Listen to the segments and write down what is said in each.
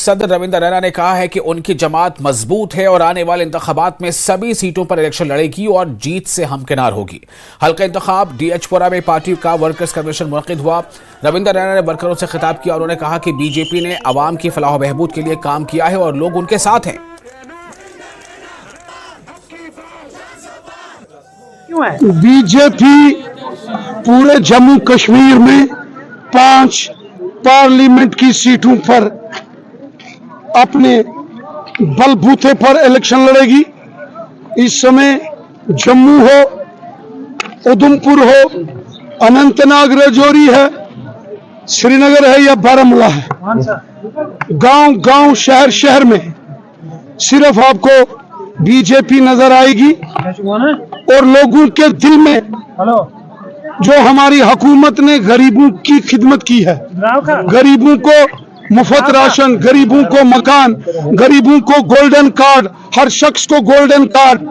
सदर रविंद्र रैना ने कहा है कि उनकी जमात मजबूत है और आने वाले इंतखाबात में सभी सीटों पर इलेक्शन लड़ेगी और जीत से हमकिनार होगी। हल्का इंतखाब डीएचपुरा में पार्टी का वर्कर्स कन्वेंशन मुनक्किद हुआ। रविंद्र रैना ने वर्करों से खिताब किया। उन्होंने कहा कि बीजेपी ने आवाम की फलाह बहबूद के लिए काम किया है और लोग उनके साथ हैं। बीजेपी पूरे जम्मू कश्मीर में 5 पार्लियामेंट की सीटों पर अपने बलबूते पर इलेक्शन लड़ेगी। इस समय जम्मू हो, उधमपुर हो, अनंतनाग राजौरी है, श्रीनगर है या बारामूला है, गांव गांव शहर शहर में सिर्फ आपको बीजेपी नजर आएगी और लोगों के दिल में जो हमारी हुकूमत ने गरीबों की खिदमत की है, गरीबों को मुफ्त राशन, गरीबों को मकान, गरीबों को गोल्डन कार्ड, हर शख्स को गोल्डन कार्ड,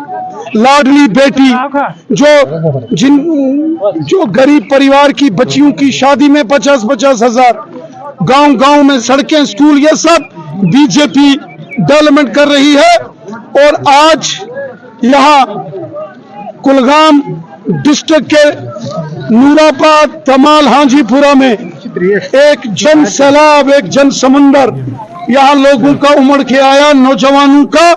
लाडली बेटी, जो गरीब परिवार की बच्चियों की शादी में 50-50 हजार, गांव गांव में सड़कें, स्कूल, ये सब बीजेपी डेवलपमेंट कर रही है। और आज यहाँ कुलगाम डिस्ट्रिक्ट के नूराबाद, तमाल, हाजीपुरा में एक जन सैलाब, एक जन समुंदर यहाँ लोगों का उमड़ के आया, नौजवानों का।